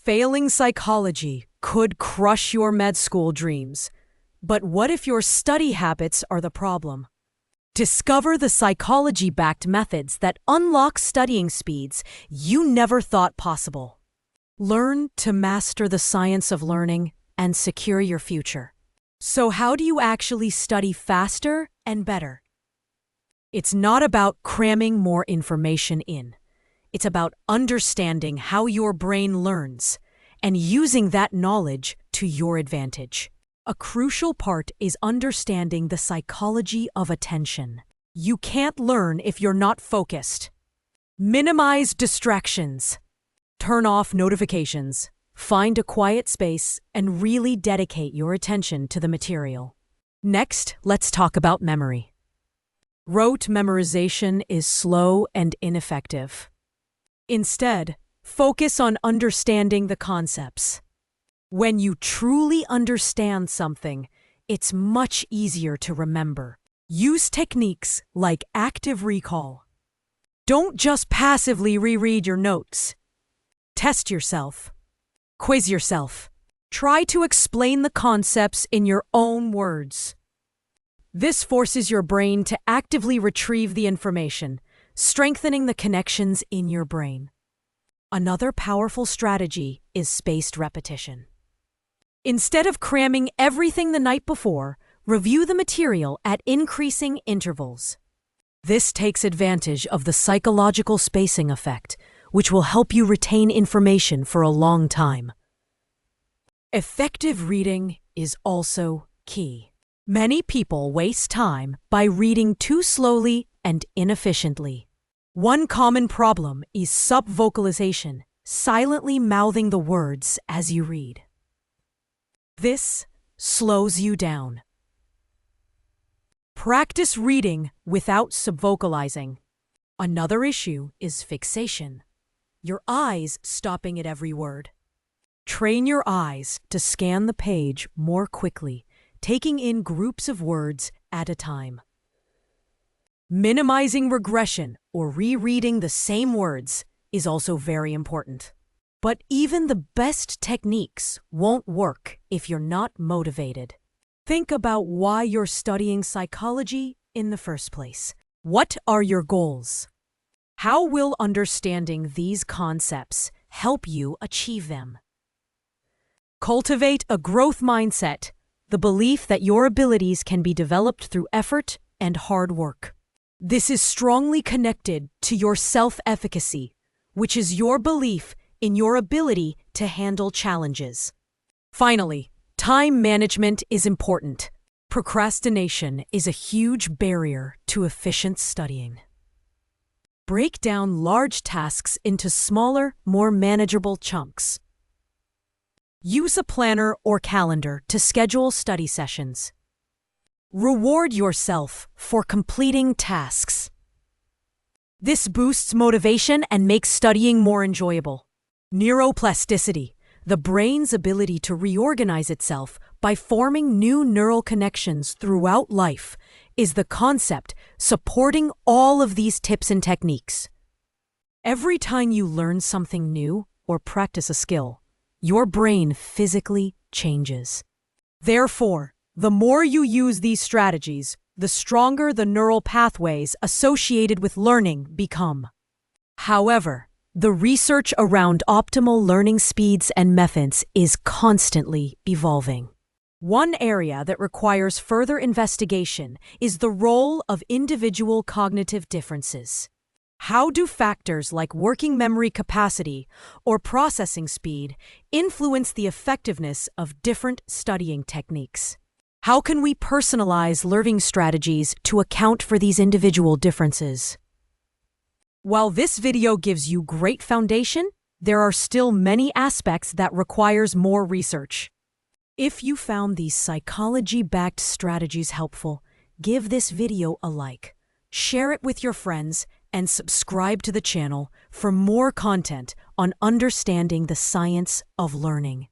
Failing psychology could crush your med school dreams. But what if your study habits are the problem? Discover the psychology-backed methods that unlock studying speeds you never thought possible. Learn to master the science of learning and secure your future. So how do you actually study faster and better? It's not about cramming more information in. It's about understanding how your brain learns and using that knowledge to your advantage. A crucial part is understanding the psychology of attention. You can't learn if you're not focused. Minimize distractions. Turn off notifications. Find a quiet space and really dedicate your attention to the material. Next, let's talk about memory. Rote memorization is slow and ineffective. Instead, focus on understanding the concepts. When you truly understand something, it's much easier to remember. Use techniques like active recall. Don't just passively reread your notes. Test yourself. Quiz yourself. Try to explain the concepts in your own words. This forces your brain to actively retrieve the information, strengthening the connections in your brain. Another powerful strategy is spaced repetition. Instead of cramming everything the night before, review the material at increasing intervals. This takes advantage of the psychological spacing effect, which will help you retain information for a long time. Effective reading is also key. Many people waste time by reading too slowly and inefficiently. One common problem is subvocalization, silently mouthing the words as you read. This slows you down. Practice reading without subvocalizing. Another issue is fixation. Your eyes stopping at every word. Train your eyes to scan the page more quickly, taking in groups of words at a time. Minimizing regression or rereading the same words is also very important. But even the best techniques won't work if you're not motivated. Think about why you're studying psychology in the first place. What are your goals? How will understanding these concepts help you achieve them? Cultivate a growth mindset, the belief that your abilities can be developed through effort and hard work. This is strongly connected to your self-efficacy, which is your belief in your ability to handle challenges. Finally, time management is important. Procrastination is a huge barrier to efficient studying. Break down large tasks into smaller, more manageable chunks. Use a planner or calendar to schedule study sessions. Reward yourself for completing tasks. This boosts motivation and makes studying more enjoyable. Neuroplasticity, the brain's ability to reorganize itself by forming new neural connections throughout life, is the concept supporting all of these tips and techniques. Every time you learn something new or practice a skill, your brain physically changes. Therefore, the more you use these strategies, the stronger the neural pathways associated with learning become. However, the research around optimal learning speeds and methods is constantly evolving. One area that requires further investigation is the role of individual cognitive differences. How do factors like working memory capacity or processing speed influence the effectiveness of different studying techniques? How can we personalize learning strategies to account for these individual differences? While this video gives you great foundation, there are still many aspects that requires more research. If you found these psychology-backed strategies helpful, give this video a like, share it with your friends, and subscribe to the channel for more content on understanding the science of learning.